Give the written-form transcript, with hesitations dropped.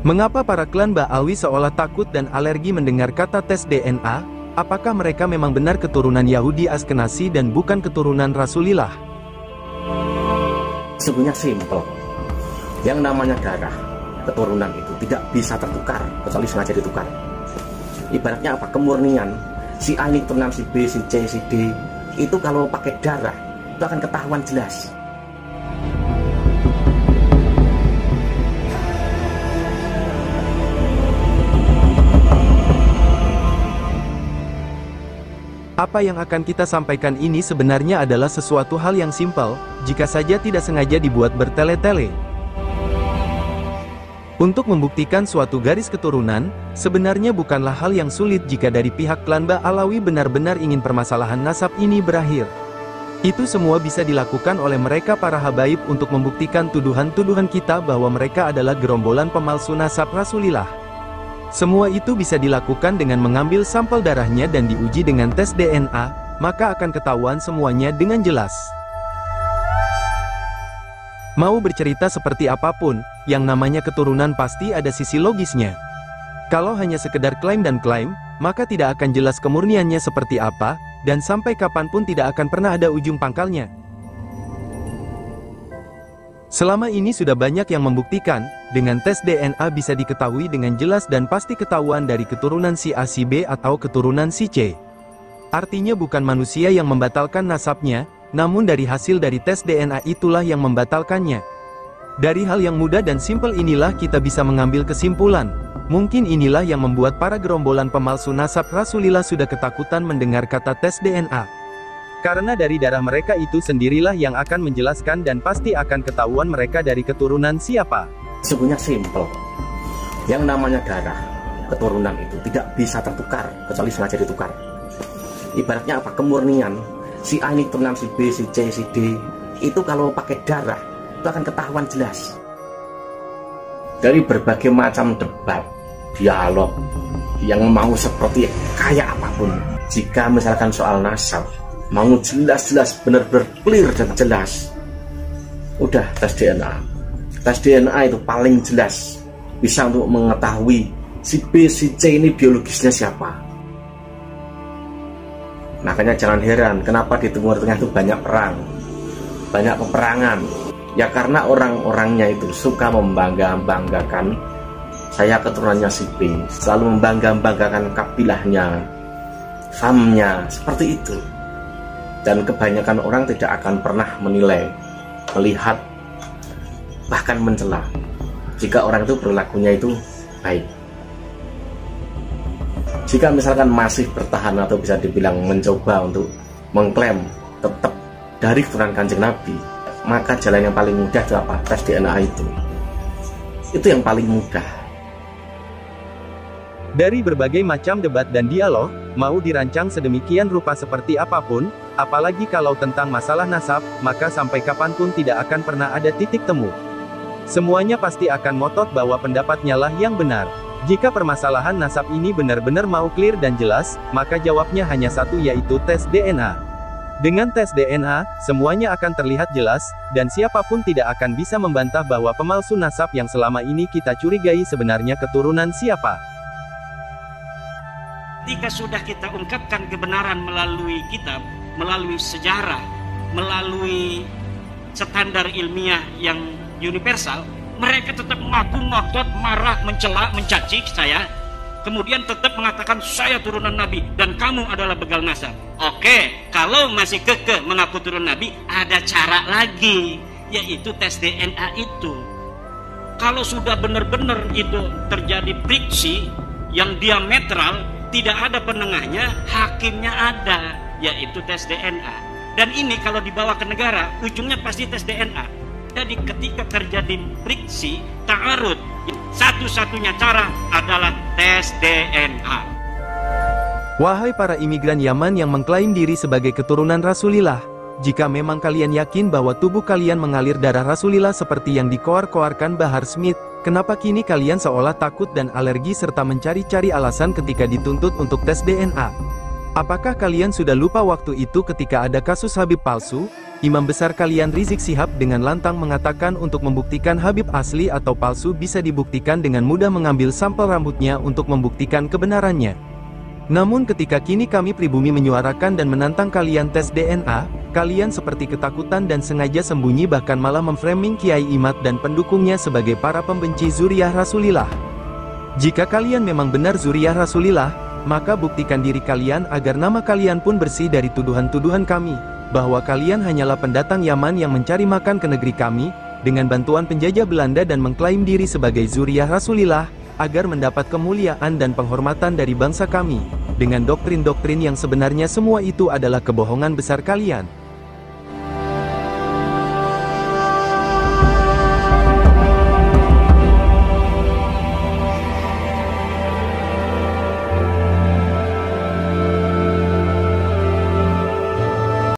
Mengapa para klan Ba'alwi seolah takut dan alergi mendengar kata tes DNA? Apakah mereka memang benar keturunan Yahudi Askenasi dan bukan keturunan Rasulillah? Sebenarnya simpel. Yang namanya darah, keturunan itu tidak bisa tertukar, kecuali sengaja ditukar. Ibaratnya apa? Kemurnian. Si A ini keturunan si B, si C, si D. Itu kalau pakai darah, itu akan ketahuan jelas. Apa yang akan kita sampaikan ini sebenarnya adalah sesuatu hal yang simpel, jika saja tidak sengaja dibuat bertele-tele. Untuk membuktikan suatu garis keturunan, sebenarnya bukanlah hal yang sulit jika dari pihak klan Ba'alawi benar-benar ingin permasalahan nasab ini berakhir. Itu semua bisa dilakukan oleh mereka para habaib untuk membuktikan tuduhan-tuduhan kita bahwa mereka adalah gerombolan pemalsu nasab Rasulillah. Semua itu bisa dilakukan dengan mengambil sampel darahnya dan diuji dengan tes DNA, maka akan ketahuan semuanya dengan jelas. Mau bercerita seperti apapun, yang namanya keturunan pasti ada sisi logisnya. Kalau hanya sekedar klaim dan klaim, maka tidak akan jelas kemurniannya seperti apa, dan sampai kapanpun tidak akan pernah ada ujung pangkalnya. Selama ini sudah banyak yang membuktikan, dengan tes DNA bisa diketahui dengan jelas dan pasti ketahuan dari keturunan si A si B atau keturunan si C. Artinya bukan manusia yang membatalkan nasabnya, namun dari hasil dari tes DNA itulah yang membatalkannya. Dari hal yang mudah dan simpel inilah kita bisa mengambil kesimpulan. Mungkin inilah yang membuat para gerombolan pemalsu nasab Rasulillah sudah ketakutan mendengar kata tes DNA. Karena dari darah mereka itu sendirilah yang akan menjelaskan dan pasti akan ketahuan mereka dari keturunan siapa. Sebenarnya simpel. Yang namanya darah, keturunan itu tidak bisa tertukar, kecuali sengaja ditukar. Ibaratnya apa? Kemurnian. Si A ini keturunan si B, si C, si D. Itu kalau pakai darah, itu akan ketahuan jelas. Dari berbagai macam debat, dialog, yang mau seperti kayak apapun. Jika misalkan soal nasab, mau jelas-jelas, benar-benar clear dan jelas, udah tes DNA. Tes DNA itu paling jelas, bisa untuk mengetahui si B, si C ini biologisnya siapa. Makanya jangan heran kenapa di Timur Tengah itu banyak perang, banyak peperangan. Ya karena orang-orangnya itu suka membangga-banggakan, saya keturunannya si B, selalu membangga-banggakan kabilahnya, famnya, seperti itu. Dan kebanyakan orang tidak akan pernah menilai, melihat, bahkan mencela jika orang itu perilakunya itu baik. Jika misalkan masih bertahan atau bisa dibilang mencoba untuk mengklaim tetap dari keturunan Kanjeng Nabi, maka jalan yang paling mudah itu apa? Tes DNA itu. Itu yang paling mudah. Dari berbagai macam debat dan dialog, mau dirancang sedemikian rupa seperti apapun, apalagi kalau tentang masalah nasab, maka sampai kapanpun tidak akan pernah ada titik temu. Semuanya pasti akan ngotot bahwa pendapatnya lah yang benar. Jika permasalahan nasab ini benar-benar mau clear dan jelas, maka jawabnya hanya satu, yaitu tes DNA. Dengan tes DNA, semuanya akan terlihat jelas, dan siapapun tidak akan bisa membantah bahwa pemalsu nasab yang selama ini kita curigai sebenarnya keturunan siapa. Ketika sudah kita ungkapkan kebenaran melalui kitab, melalui sejarah, melalui standar ilmiah yang universal, mereka tetap mengaku, ngotot, marah, mencela, mencaci saya, kemudian tetap mengatakan saya turunan Nabi dan kamu adalah begal nasab. Oke, kalau masih kekeh mengaku turun Nabi, ada cara lagi, yaitu tes DNA itu. Kalau sudah benar-benar itu terjadi friksi yang diametral, tidak ada penengahnya, hakimnya ada, yaitu tes DNA. Dan ini kalau dibawa ke negara, ujungnya pasti tes DNA. Jadi ketika terjadi friksi, ta'arud, satu-satunya cara adalah tes DNA. Wahai para imigran Yaman yang mengklaim diri sebagai keturunan Rasulillah, jika memang kalian yakin bahwa tubuh kalian mengalir darah Rasulillah seperti yang dikoar-koarkan Bahar Smith, kenapa kini kalian seolah takut dan alergi serta mencari-cari alasan ketika dituntut untuk tes DNA? Apakah kalian sudah lupa waktu itu ketika ada kasus Habib palsu? Imam besar kalian Rizik Syihab dengan lantang mengatakan untuk membuktikan Habib asli atau palsu bisa dibuktikan dengan mudah mengambil sampel rambutnya untuk membuktikan kebenarannya. Namun ketika kini kami pribumi menyuarakan dan menantang kalian tes DNA, kalian seperti ketakutan dan sengaja sembunyi bahkan malah memframing Kiai Imad dan pendukungnya sebagai para pembenci zuriyah Rasulillah. Jika kalian memang benar zuriyah Rasulillah, maka buktikan diri kalian agar nama kalian pun bersih dari tuduhan-tuduhan kami, bahwa kalian hanyalah pendatang Yaman yang mencari makan ke negeri kami, dengan bantuan penjajah Belanda dan mengklaim diri sebagai zuriyah Rasulillah, agar mendapat kemuliaan dan penghormatan dari bangsa kami, dengan doktrin-doktrin yang sebenarnya semua itu adalah kebohongan besar kalian.